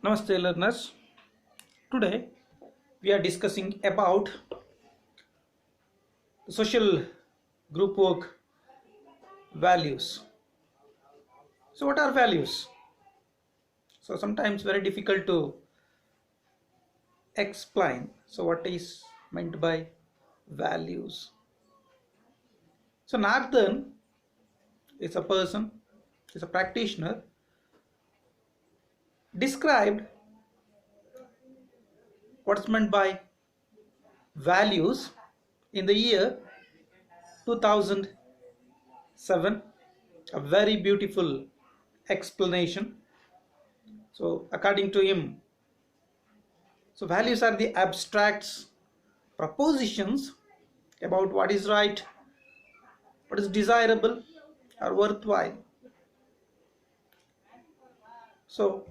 Namaste learners. Today we are discussing about the social group work values. So what are values? So sometimes very difficult to explain. So what is meant by values? So Northen is a person, is a practitioner, described what's meant by values in the year 2007. A very beautiful explanation. So according to him, so values are the abstracts, propositions about what is right, what is desirable or worthwhile. So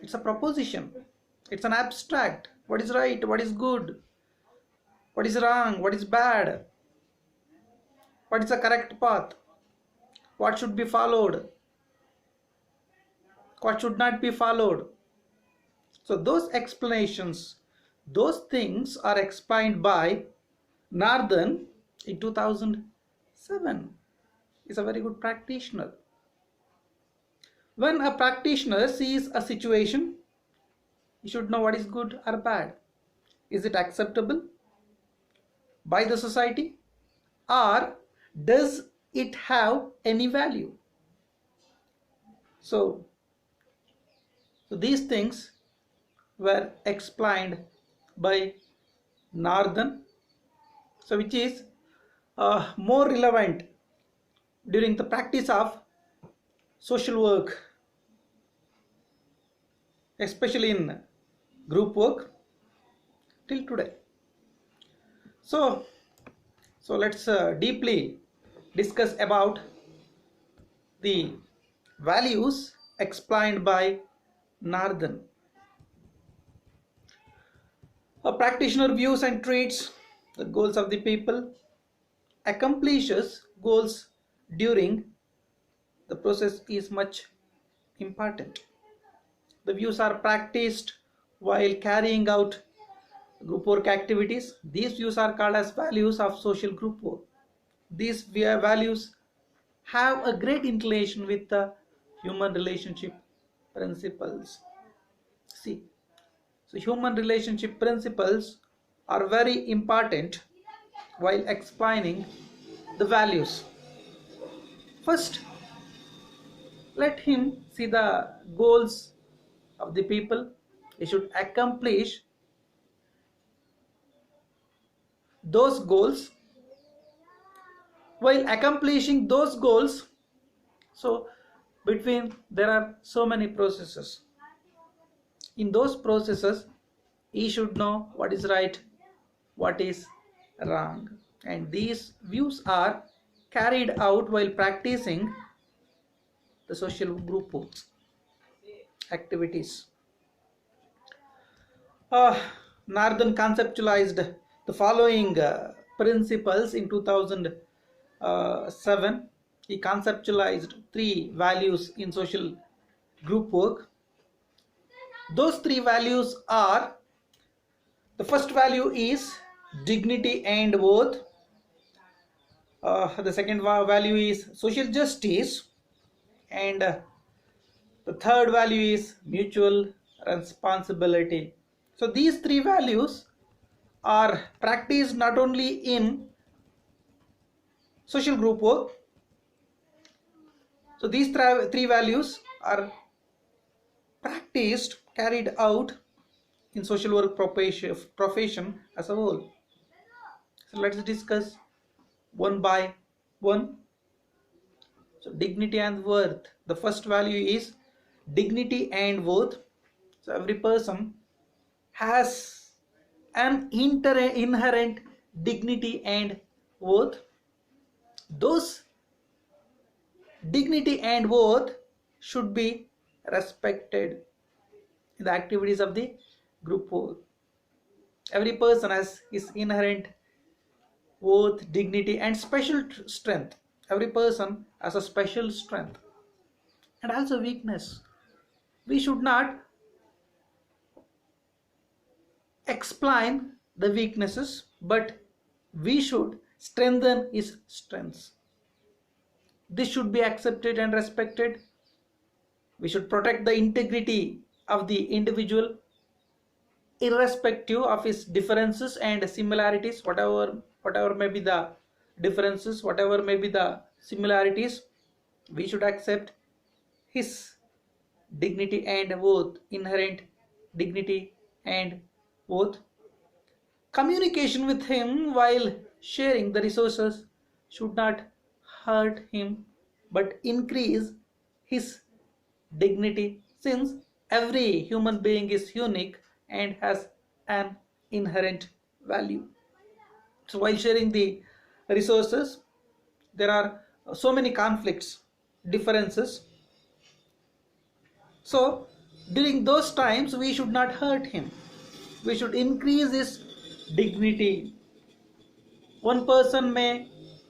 it's a proposition, it's an abstract. What is right, what is good, what is wrong, what is bad, what is the correct path, what should be followed, what should not be followed. So those explanations, those things are explained by Northen in 2007. He's a very good practitioner. When a practitioner sees a situation, he should know what is good or bad. Is it acceptable by the society, or does it have any value? So these things were explained by Northen, so which is more relevant during the practice of social work, especially in group work till today. So let's deeply discuss about the values explained by Northen. A practitioner views and treats the goals of the people, accomplishes goals during the process is much important. The views are practiced while carrying out group work activities. These views are called as values of social group work. These values have a great inclination with the human relationship principles. See, so human relationship principles are very important while explaining the values. First, let him see the goals of the people. He should accomplish those goals. While accomplishing those goals, so between there are so many processes. In those processes, he should know what is right, what is wrong, and these views are carried out while practicing the social group works activities. Northen conceptualized the following principles in 2007. He conceptualized 3 values in social group work. Those 3 values are: the first value is dignity and worth. The second value is social justice, and the third value is mutual responsibility. So these 3 values are practiced not only in social group work. So these 3 values are practiced, carried out in social work profession as a whole. So let's discuss one by one. So dignity and worth. The first value is dignity and worth. So every person has an inherent dignity and worth. Those dignity and worth should be respected in the activities of the group work. Every person has his inherent worth, dignity and special strength. Every person has a special strength and also weakness. We should not explain the weaknesses, but we should strengthen his strengths. This should be accepted and respected. We should protect the integrity of the individual irrespective of his differences and similarities. Whatever may be the differences, whatever may be the similarities, we should accept his dignity and worth, inherent dignity and worth. Communication with him while sharing the resources should not hurt him but increase his dignity, since every human being is unique and has an inherent value. So while sharing the resources, there are so many conflicts, differences. So during those times we should not hurt him. We should increase his dignity. One person may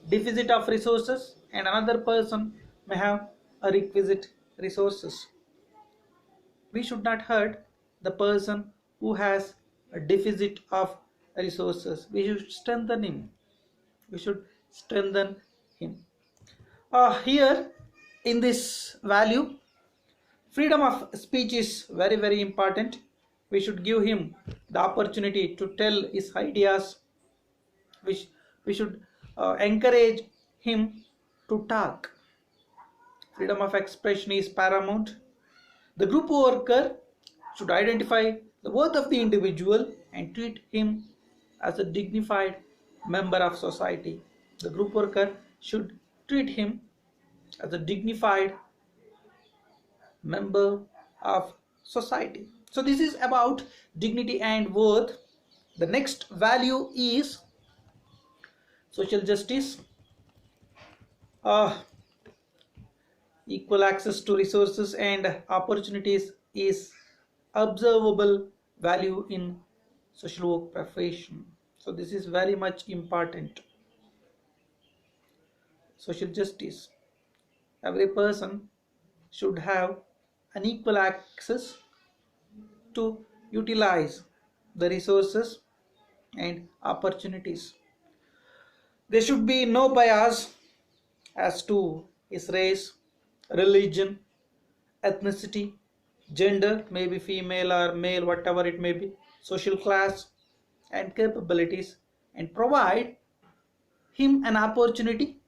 deficit of resources and another person may have a requisite resources. We should not hurt the person who has a deficit of resources. We should strengthen him. We should strengthen him. Here in this value, freedom of speech is very, very important. We should give him the opportunity to tell his ideas. We should encourage him to talk. Freedom of expression is paramount. The group worker should identify the worth of the individual and treat him as a dignified member of society. The group worker should treat him as a dignified member of society. So this is about dignity and worth. The next value is social justice. Equal access to resources and opportunities is observable value in social work profession. So this is very much important. Social justice. Every person should have an equal access to utilize the resources and opportunities. There should be no bias as to his race, religion, ethnicity, gender, maybe female or male, whatever it may be, social class and capabilities, and provide him an opportunity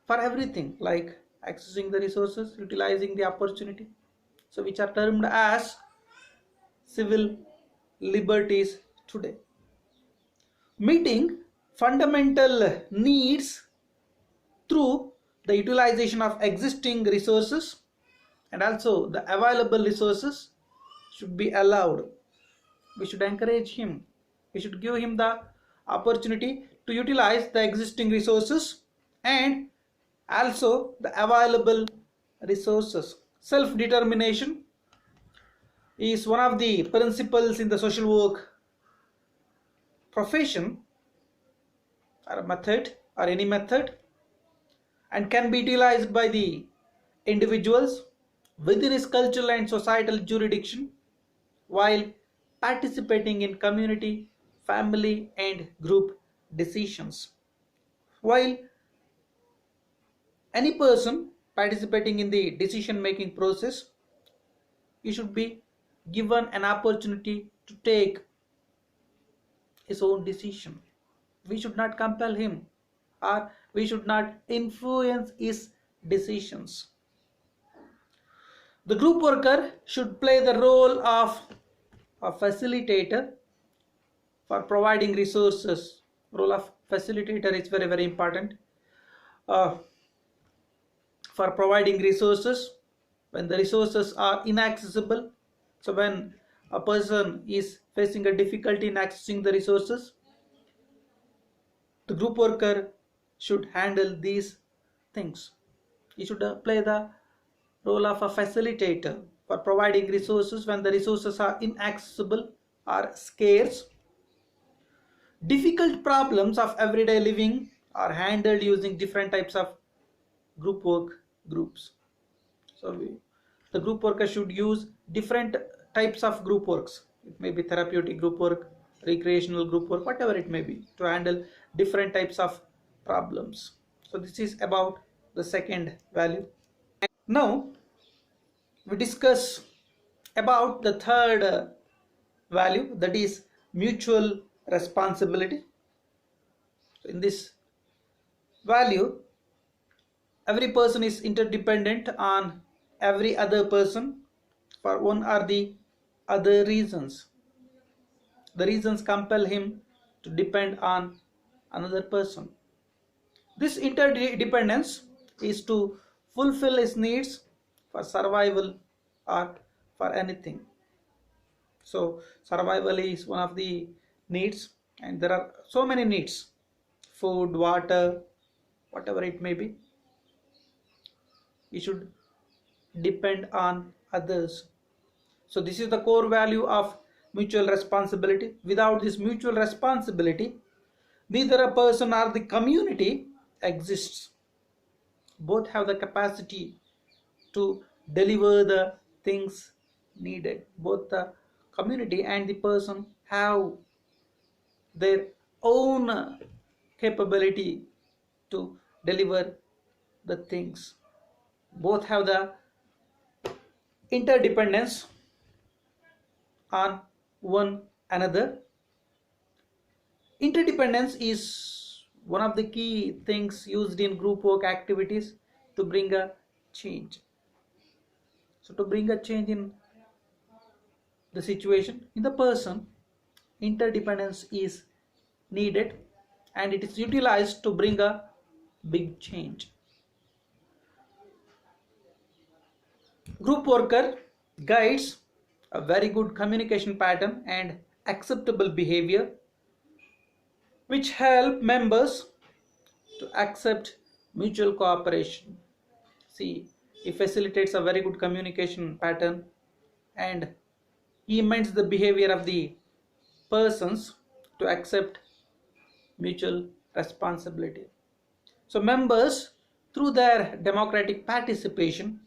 for everything, like accessing the resources, utilizing the opportunity, so which are termed as civil liberties today. Meeting fundamental needs through the utilization of existing resources and also the available resources should be allowed. We should encourage him. We should give him the opportunity to utilize the existing resources and also the available resources. Self-determination is one of the principles in the social work profession, or a method, or any method, and can be utilized by the individuals within his cultural and societal jurisdiction while participating in community, family and group decisions. While any person participating in the decision making process, he should be given an opportunity to take his own decision. We should not compel him or we should not influence his decisions. The group worker should play the role of a facilitator for providing resources. Role of facilitator is very, very important. For providing resources when the resources are inaccessible. So when a person is facing a difficulty in accessing the resources, the group worker should handle these things. He should play the role of a facilitator for providing resources when the resources are inaccessible or scarce. Difficult problems of everyday living are handled using different types of group work groups. So the group worker should use different types of group works. It may be therapeutic group work, recreational group work, whatever it may be, to handle different types of problems. So this is about the second value. Now we discuss about the third value, that is mutual responsibility. So in this value, every person is interdependent on every other person for one or the other reasons. The reasons compel him to depend on another person. This interdependence is to fulfill his needs for survival or for anything. So survival is one of the needs, and there are so many needs: food, water, whatever it may be. We should depend on others. So this is the core value of mutual responsibility. Without this mutual responsibility, neither a person nor the community exists. Both have the capacity to deliver the things needed. Both the community and the person have their own capability to deliver the things. Both have the interdependence on one another. Interdependence is one of the key things used in group work activities to bring a change. So to bring a change in the situation, in the person, interdependence is needed, and it is utilized to bring a big change. Group worker guides a very good communication pattern and acceptable behavior, which help members to accept mutual cooperation. See, he facilitates a very good communication pattern and he amends the behavior of the persons to accept mutual responsibility. So members, through their democratic participation,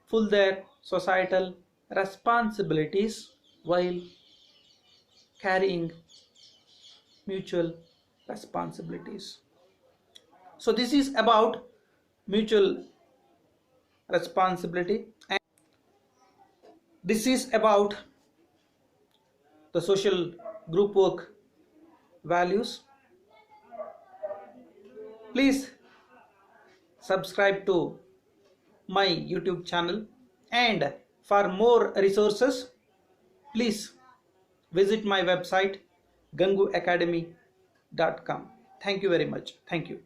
fulfill their societal responsibilities while carrying mutual responsibilities. So this is about mutual responsibility, and this is about the social group work values. Please subscribe to my YouTube channel, and for more resources, please visit my website ganguacademy.com. Thank you very much. Thank you.